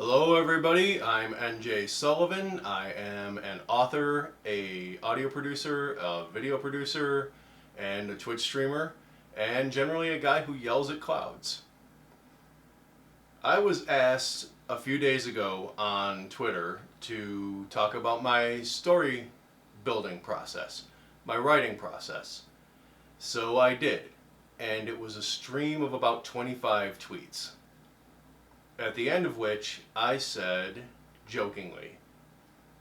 Hello everybody, I'm NJ Sullivan. I am an author, a audio producer, a video producer, and a Twitch streamer, and generally a guy who yells at clouds. I was asked a few days ago on Twitter to talk about my story building process, my writing process. So I did, and it was a stream of about 25 tweets. At the end of which I said, jokingly,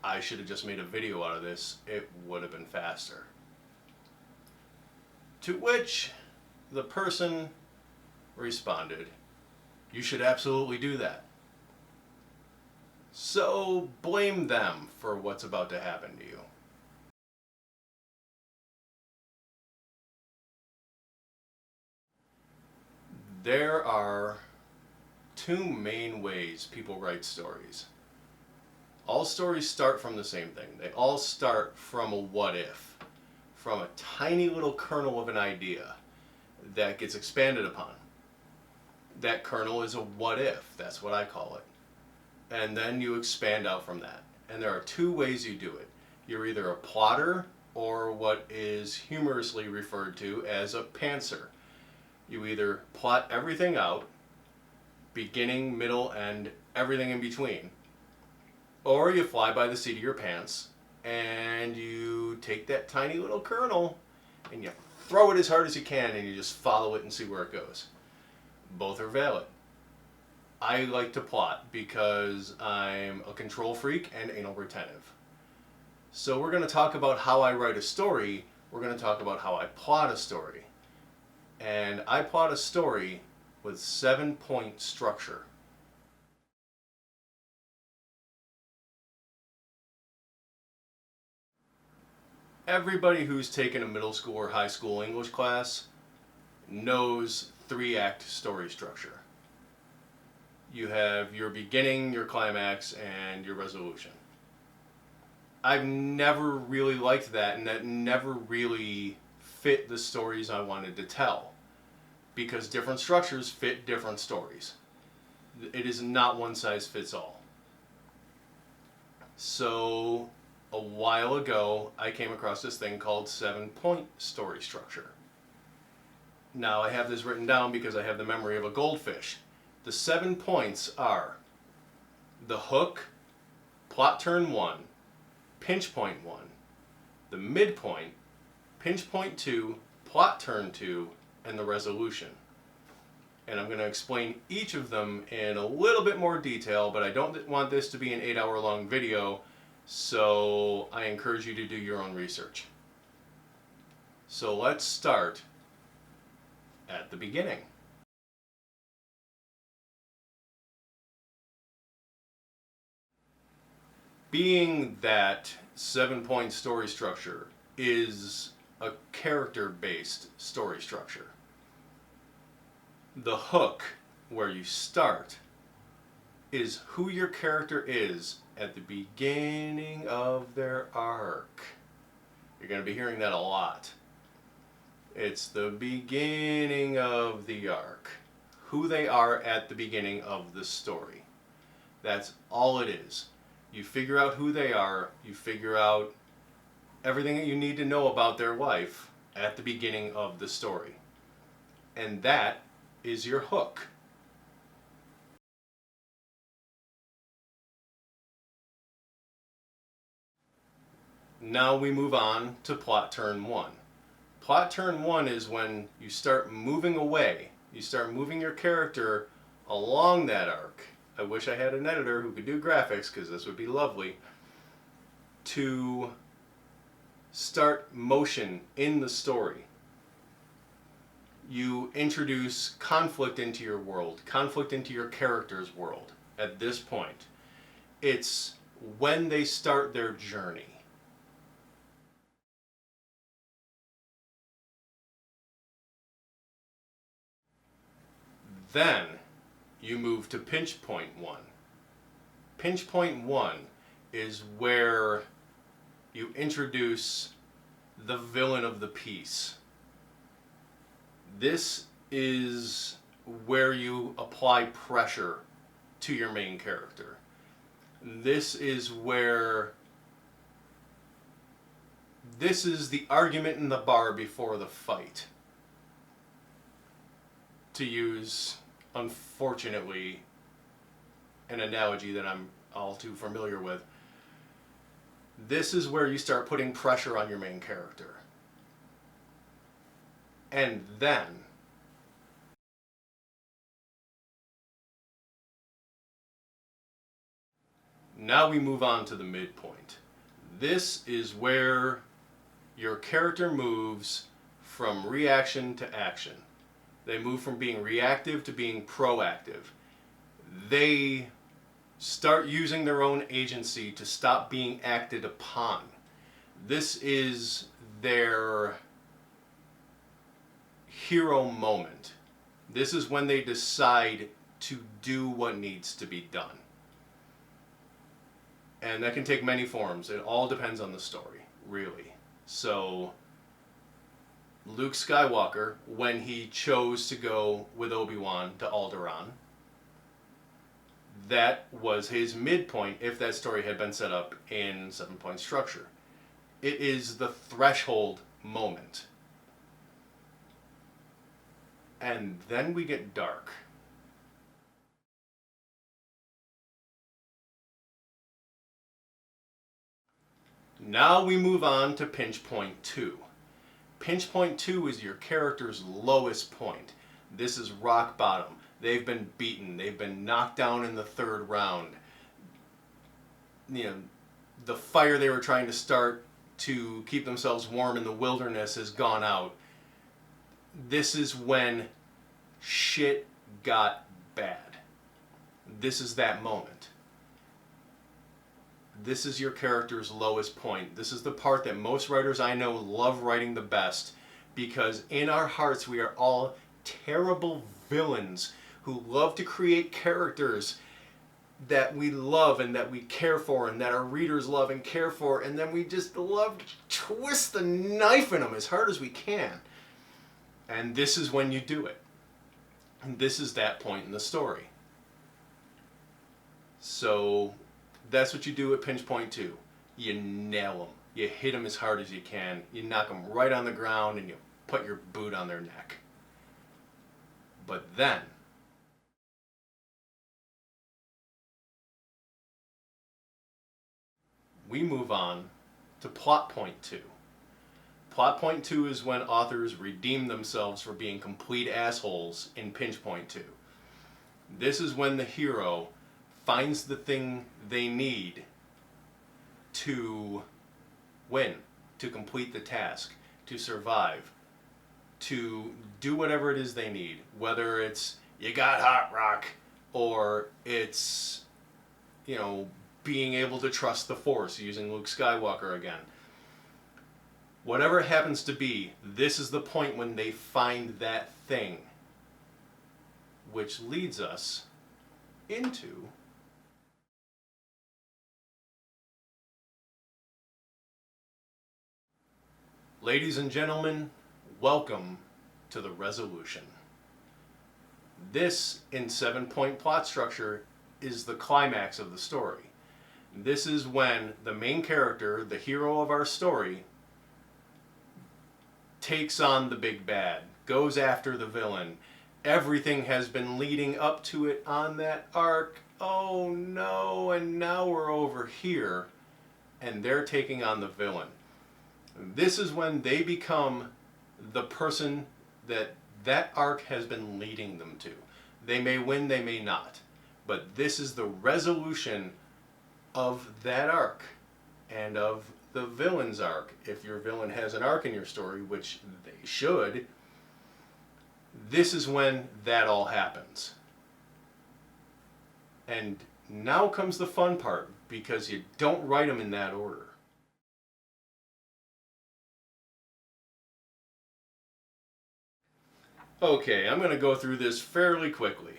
I should have just made a video out of this, it would have been faster. To which the person responded, you should absolutely do that. So blame them for what's about to happen to you. There are two main ways people write stories. All stories start from the same thing. They all start from a what if, from a tiny little kernel of an idea that gets expanded upon. That kernel is a what if, that's what I call it. And then you expand out from that. And there are two ways you do it. You're either a plotter or what is humorously referred to as a pantser. You either plot everything out, beginning, middle, and everything in between. Or you fly by the seat of your pants and you take that tiny little kernel and you throw it as hard as you can and you just follow it and see where it goes. Both are valid. I like to plot because I'm a control freak and anal retentive. So we're going to talk about how I write a story. We're going to talk about how I plot a story. And I plot a story with 7-point structure. Everybody who's taken a middle school or high school English class knows 3-act story structure. You have your beginning, your climax, and your resolution. I've never really liked that, and that never really fit the stories I wanted to tell, because different structures fit different stories. It is not one size fits all. So a while ago I came across this thing called 7-point story structure. Now I have this written down because I have the memory of a goldfish. The 7 points are the hook, plot turn 1, pinch point 1, the midpoint, pinch point 2, plot turn 2, and the resolution. And I'm going to explain each of them in a little bit more detail, but I don't want this to be an 8-hour long video, so I encourage you to do your own research. So let's start at the beginning. Being that 7-point story structure is a character-based story structure, the hook, where you start, is who your character is at the beginning of their arc. You're going to be hearing that a lot. It's the beginning of the arc. Who they are at the beginning of the story. That's all it is. You figure out who they are, you figure out everything that you need to know about their life at the beginning of the story. And that is your hook. Now we move on to plot turn 1. Plot turn 1 is when you start moving away. You start moving your character along that arc. I wish I had an editor who could do graphics, because this would be lovely, to start motion in the story. You introduce conflict into your world, conflict into your character's world at this point. It's when they start their journey. Then you move to pinch point 1. Pinch point 1 is where you introduce the villain of the piece. This is where you apply pressure to your main character. This is the argument in the bar before the fight. To use, unfortunately, an analogy that I'm all too familiar with. This is where you start putting pressure on your main character. And then now we move on to the midpoint. This is where your character moves from reaction to action. They move from being reactive to being proactive. They start using their own agency to stop being acted upon. This is their hero moment. This is when they decide to do what needs to be done. And that can take many forms. It all depends on the story, really. So, Luke Skywalker, when he chose to go with Obi-Wan to Alderaan, that was his midpoint if that story had been set up in 7-point structure. It is the threshold moment. And then we get dark. Now we move on to pinch point 2. Pinch point 2 is your character's lowest point. This is rock bottom. They've been beaten. They've been knocked down in the third round. You know, the fire they were trying to start to keep themselves warm in the wilderness has gone out. This is when shit got bad. This is that moment. This is your character's lowest point. This is the part that most writers I know love writing the best, because in our hearts we are all terrible villains who love to create characters that we love and that we care for and that our readers love and care for, and then we just love to twist the knife in them as hard as we can. And this is when you do it. And this is that point in the story. So that's what you do at pinch point 2. You nail them. You hit them as hard as you can. You knock them right on the ground and you put your boot on their neck. But then we move on to plot point 2. Plot point 2 is when authors redeem themselves for being complete assholes in pinch point 2. This is when the hero finds the thing they need to win, to complete the task, to survive, to do whatever it is they need. Whether it's you got hot rock, or it's, being able to trust the Force, using Luke Skywalker again. Whatever it happens to be, this is the point when they find that thing. Which leads us into ladies and gentlemen, welcome to the resolution. This, in 7-point plot structure, is the climax of the story. This is when the main character, the hero of our story, takes on the big bad, goes after the villain. Everything has been leading up to it on that arc. Oh no, and now we're over here, and they're taking on the villain. This is when they become the person that arc has been leading them to. They may win, they may not. But this is the resolution of that arc and of the villain's arc. If your villain has an arc in your story, which they should, this is when that all happens. And now comes the fun part, because you don't write them in that order. Okay, I'm going to go through this fairly quickly.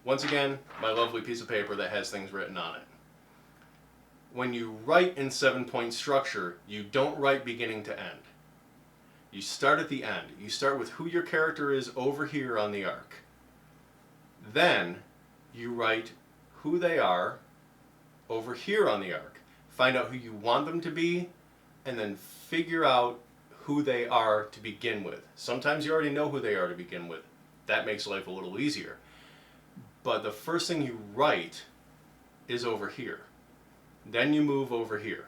Once again, my lovely piece of paper that has things written on it. When you write in 7-point structure, you don't write beginning to end. You start at the end. You start with who your character is over here on the arc. Then you write who they are over here on the arc. Find out who you want them to be, and then figure out who they are to begin with. Sometimes you already know who they are to begin with. That makes life a little easier. But the first thing you write is over here. Then you move over here.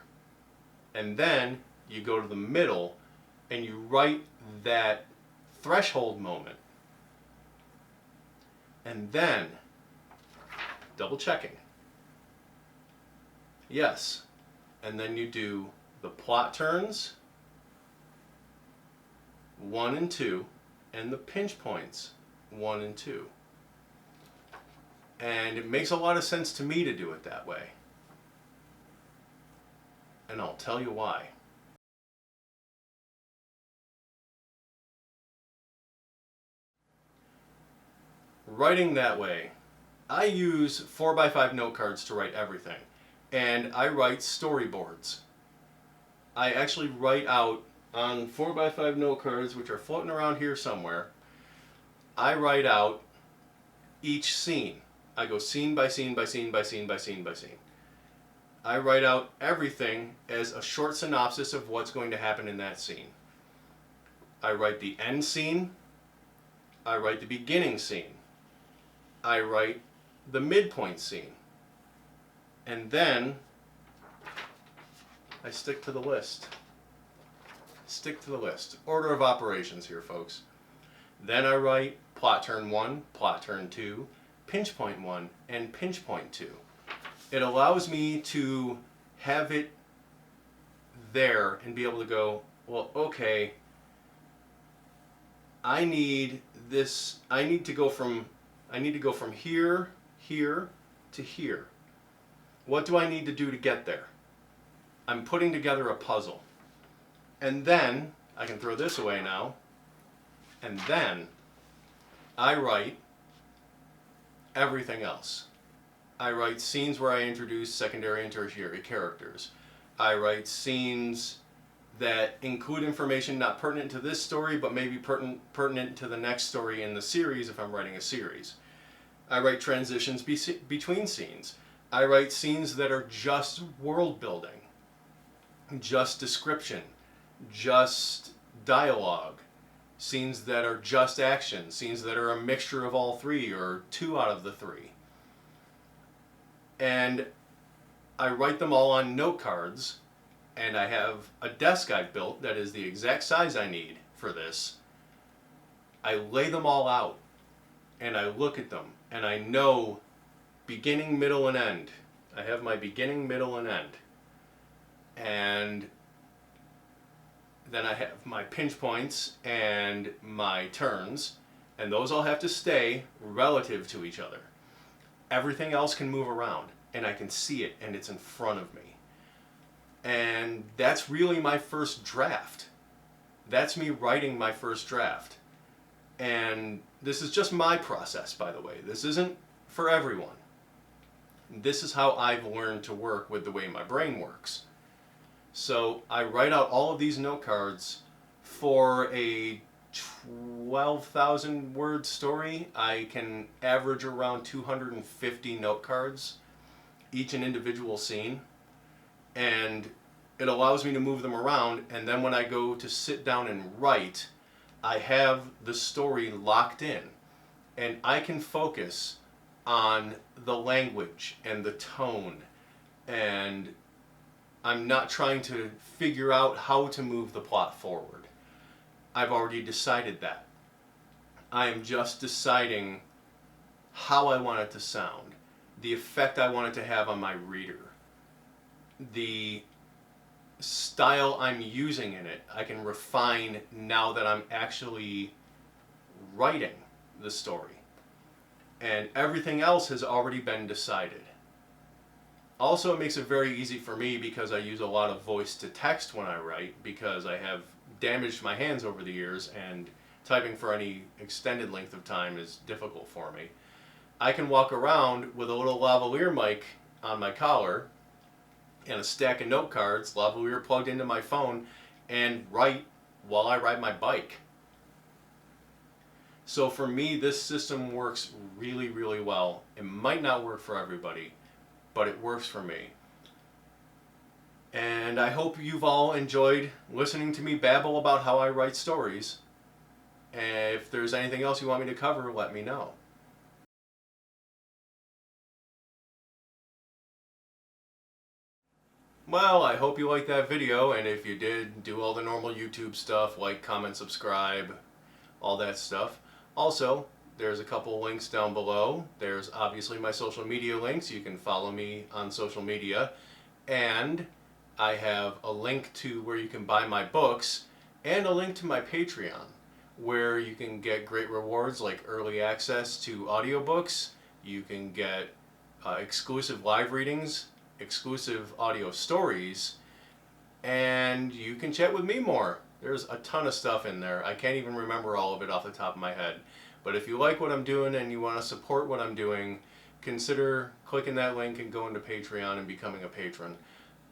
And then you go to the middle and you write that threshold moment. And then, double checking. Yes. And then you do the plot turns, 1 and 2, and the pinch points, 1 and 2. And it makes a lot of sense to me to do it that way. And I'll tell you why. Writing that way, I use 4x5 note cards to write everything. And I write storyboards. I actually write out on 4x5 note cards, which are floating around here somewhere. I write out each scene. I go scene by scene by scene by scene by scene by scene. I write out everything as a short synopsis of what's going to happen in that scene. I write the end scene. I write the beginning scene. I write the midpoint scene. And then I stick to the list. Stick to the list. Order of operations here, folks. Then I write plot turn 1, plot turn 2, pinch point 1, and pinch point 2. It allows me to have it there and be able to go, well, okay, I need to go from here, here, to here. What do I need to do to get there? I'm putting together a puzzle. And then, I can throw this away now, and then I write everything else. I write scenes where I introduce secondary and tertiary characters. I write scenes that include information not pertinent to this story, but maybe pertinent to the next story in the series if I'm writing a series. I write transitions between scenes. I write scenes that are just world building, just description, just dialogue, scenes that are just action, scenes that are a mixture of all three or 2 out of the 3. And I write them all on note cards, and I have a desk I've built that is the exact size I need for this. I lay them all out, and I look at them, and I know beginning, middle, and end. I have my beginning, middle, and end. And then I have my pinch points and my turns, and those all have to stay relative to each other. Everything else can move around, and I can see it, and it's in front of me. And that's really my first draft. That's me writing my first draft. And this is just my process, by the way. This isn't for everyone. This is how I've learned to work with the way my brain works. So I write out all of these note cards for a 12,000 word story. I can average around 250 note cards, each an individual scene. And it allows me to move them around, and then when I go to sit down and write, I have the story locked in, and I can focus on the language and the tone, and I'm not trying to figure out how to move the plot forward. I've already decided that. I am just deciding how I want it to sound, the effect I want it to have on my reader, the style I'm using in it. I can refine now that I'm actually writing the story. And everything else has already been decided. Also, it makes it very easy for me because I use a lot of voice to text when I write, because I have damaged my hands over the years and typing for any extended length of time is difficult for me. I can walk around with a little lavalier mic on my collar and a stack of note cards, lavalier plugged into my phone, and write while I ride my bike. So for me, this system works really, really well. It might not work for everybody, but it works for me. And I hope you've all enjoyed listening to me babble about how I write stories. And if there's anything else you want me to cover, let me know. Well, I hope you liked that video, and if you did, do all the normal YouTube stuff, like, comment, subscribe, all that stuff. Also, there's a couple links down below. There's obviously my social media links. You can follow me on social media. And I have a link to where you can buy my books and a link to my Patreon, where you can get great rewards like early access to audiobooks. You can get exclusive live readings, exclusive audio stories, and you can chat with me more. There's a ton of stuff in there. I can't even remember all of it off the top of my head. But if you like what I'm doing and you want to support what I'm doing, consider clicking that link and going to Patreon and becoming a patron.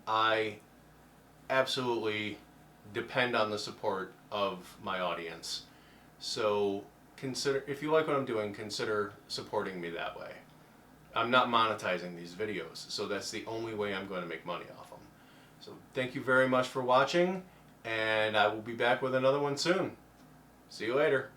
I absolutely depend on the support of my audience. So consider, if you like what I'm doing, consider supporting me that way. I'm not monetizing these videos, so that's the only way I'm going to make money off them. So thank you very much for watching, and I will be back with another one soon. See you later.